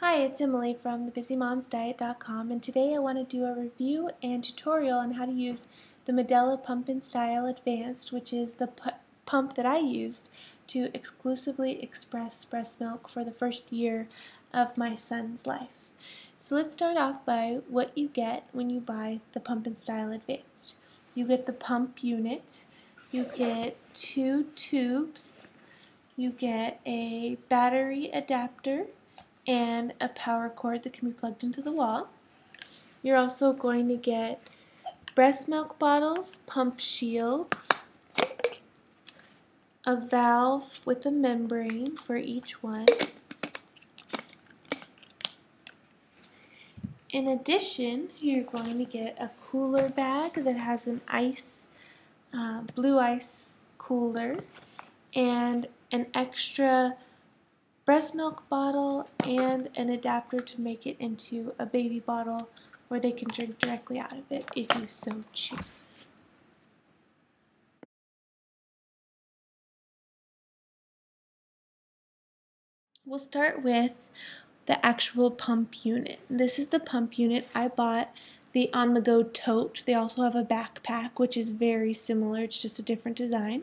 Hi, it's Emily from thebusymomsdiet.com, and today I want to do a review and tutorial on how to use the Medela Pump and Style Advanced, which is the pump that I used to exclusively express breast milk for the first year of my son's life. So let's start off by what you get when you buy the Pump and Style Advanced. You get the pump unit, you get 2 tubes, you get a battery adapter, and a power cord that can be plugged into the wall. You're also going to get breast milk bottles, pump shields, a valve with a membrane for each one. In addition, you're going to get a cooler bag that has an blue ice cooler and an extra breast milk bottle and an adapter to make it into a baby bottle where they can drink directly out of it if you so choose. We'll start with the actual pump unit. This is the pump unit. I bought the on-the-go tote. They also have a backpack, which is very similar. It's just a different design.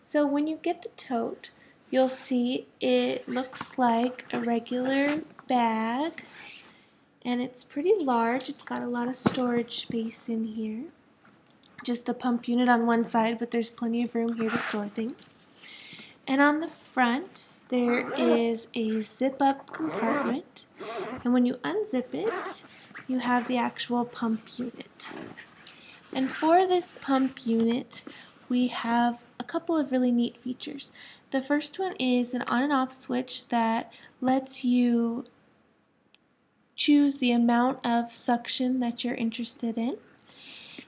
So when you get the tote, you'll see it looks like a regular bag, and it's pretty large. It's got a lot of storage space in here. Just the pump unit on one side, but there's plenty of room here to store things. And on the front, there is a zip-up compartment, and when you unzip it, you have the actual pump unit. And for this pump unit, we have a couple of really neat features. The first one is an on and off switch that lets you choose the amount of suction that you're interested in.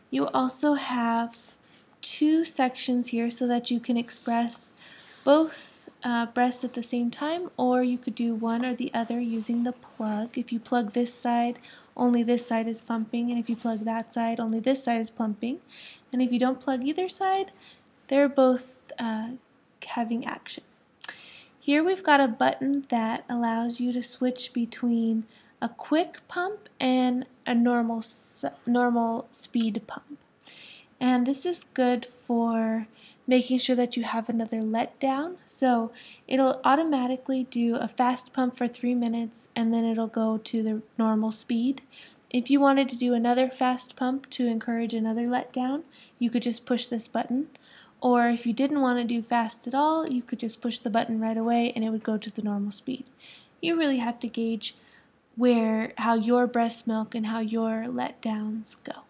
You also have two sections here so that you can express both breasts at the same time, or you could do one or the other using the plug. If you plug this side, only this side is pumping, and if you plug that side, only this side is pumping. And if you don't plug either side, they're both having action. Here we've got a button that allows you to switch between a quick pump and a normal speed pump. And this is good for making sure that you have another letdown. So it'll automatically do a fast pump for 3 minutes and then it'll go to the normal speed. If you wanted to do another fast pump to encourage another letdown, you could just push this button. Or if you didn't want to do fast at all, you could just push the button right away and it would go to the normal speed. You really have to gauge how your breast milk and how your letdowns go.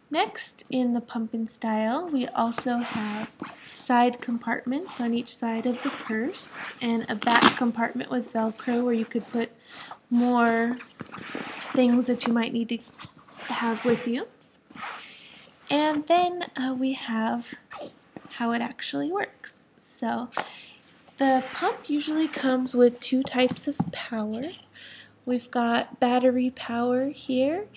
Next, in the pump and style, we also have side compartments on each side of the purse and a back compartment with Velcro where you could put more things that you might need to have with you. And then we have how it actually works. So the pump usually comes with two types of power. We've got battery power here,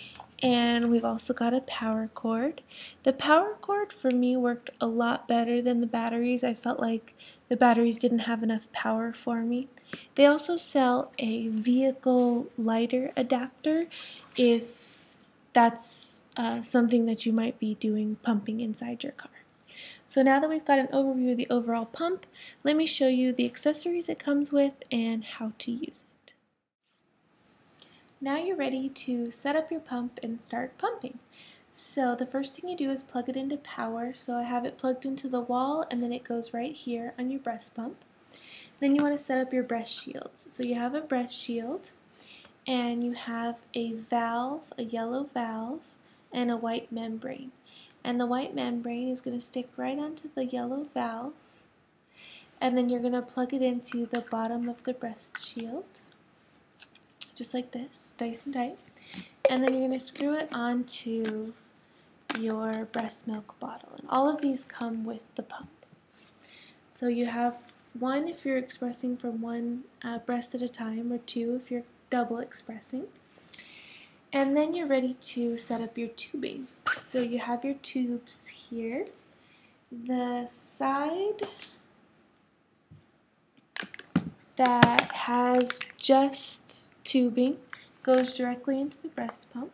and we've also got a power cord. The power cord for me worked a lot better than the batteries. I felt like the batteries didn't have enough power for me. They also sell a vehicle lighter adapter if that's something that you might be doing pumping inside your car. So now that we've got an overview of the overall pump, let me show you the accessories it comes with and how to use it. Now you're ready to set up your pump and start pumping. So the first thing you do is plug it into power. So I have it plugged into the wall and then it goes right here on your breast pump. Then you want to set up your breast shields. So you have a breast shield and you have a valve, a yellow valve, and a white membrane. And the white membrane is going to stick right onto the yellow valve, and then you're going to plug it into the bottom of the breast shield, just like this, nice and tight. And then you're going to screw it onto your breast milk bottle. And all of these come with the pump. So you have one if you're expressing from one breast at a time, or two if you're double expressing. And then you're ready to set up your tubing. So you have your tubes here. The side that has just tubing goes directly into the breast pump.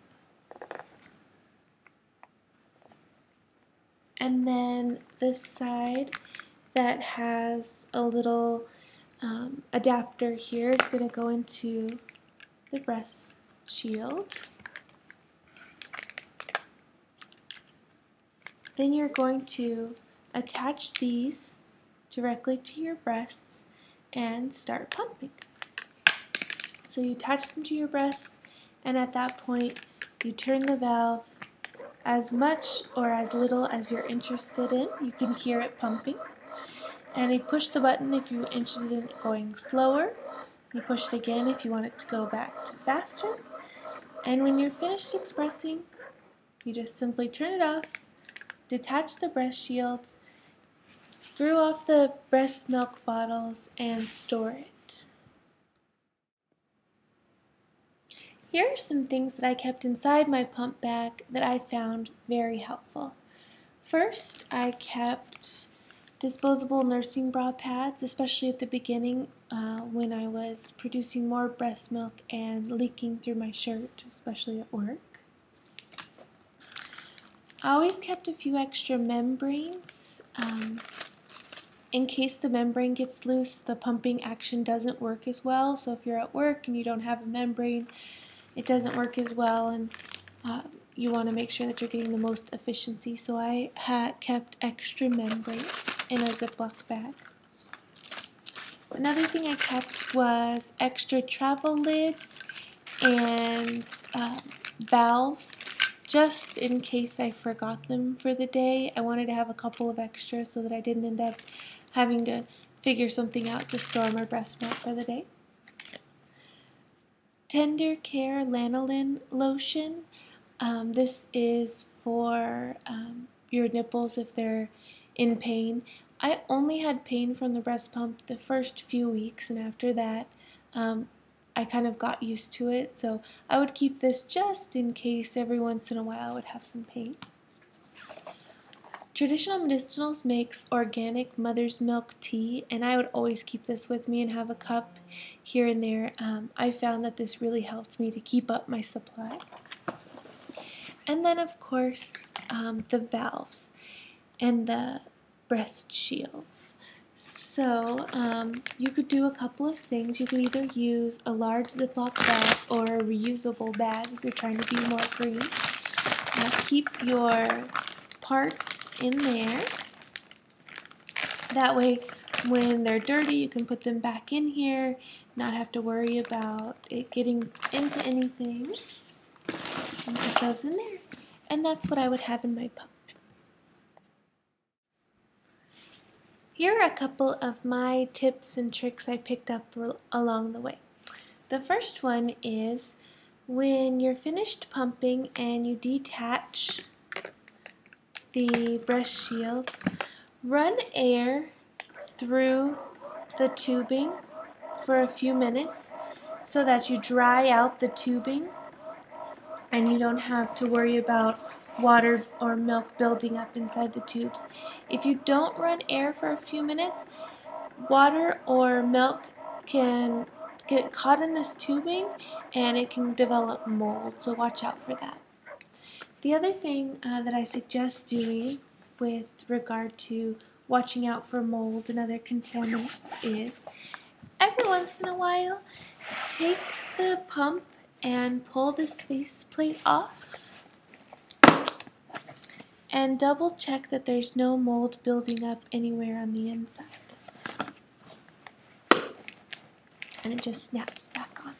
And then this side that has a little adapter here is going to go into the breast shield. Then you're going to attach these directly to your breasts and start pumping. So you attach them to your breasts, and at that point you turn the valve as much or as little as you're interested in. You can hear it pumping. And you push the button if you're interested in it going slower. You push it again if you want it to go back to faster. And when you're finished expressing, you just simply turn it off, detach the breast shields, screw off the breast milk bottles, and store it. Here are some things that I kept inside my pump bag that I found very helpful. First, I kept disposable nursing bra pads, especially at the beginning when I was producing more breast milk and leaking through my shirt, especially at work. I always kept a few extra membranes. In case the membrane gets loose, the pumping action doesn't work as well. So if you're at work and you don't have a membrane, it doesn't work as well, and you want to make sure that you're getting the most efficiency. So I kept extra membranes in a Ziploc bag. Another thing I kept was extra travel lids and valves, just in case I forgot them for the day. I wanted to have a couple of extras so that I didn't end up having to figure something out to store my breast milk for the day. Tender Care Lanolin lotion. This is for your nipples if they're in pain. I only had pain from the breast pump the first few weeks, and after that I kind of got used to it, so I would keep this just in case. Every once in a while I would have some pain. Traditional Medicinals makes organic mother's milk tea, and I would always keep this with me and have a cup here and there. I found that this really helped me to keep up my supply. And then of course the valves and the breast shields. So you could do a couple of things. You could either use a large Ziploc bag or a reusable bag if you're trying to be more green. Keep your parts in there. That way when they're dirty you can put them back in here, not have to worry about it getting into anything. And put those in there. And that's what I would have in my pump. Here are a couple of my tips and tricks I picked up along the way. The first one is when you're finished pumping and you detach the breast shields, run air through the tubing for a few minutes so that you dry out the tubing and you don't have to worry about water or milk building up inside the tubes. If you don't run air for a few minutes, water or milk can get caught in this tubing and it can develop mold, so watch out for that. The other thing that I suggest doing with regard to watching out for mold and other contaminants is every once in a while take the pump and pull this faceplate off and double check that there's no mold building up anywhere on the inside. And it just snaps back on.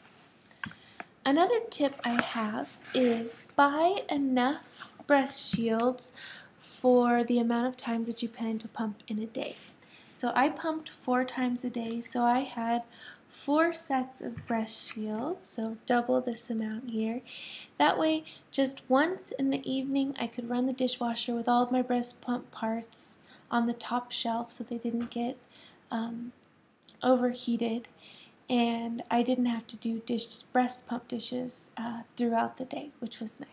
Another tip I have is buy enough breast shields for the amount of times that you plan to pump in a day. So I pumped 4 times a day, so I had 4 sets of breast shields, so double this amount here. That way, just once in the evening, I could run the dishwasher with all of my breast pump parts on the top shelf so they didn't get overheated, and I didn't have to do breast pump dishes throughout the day, which was nice.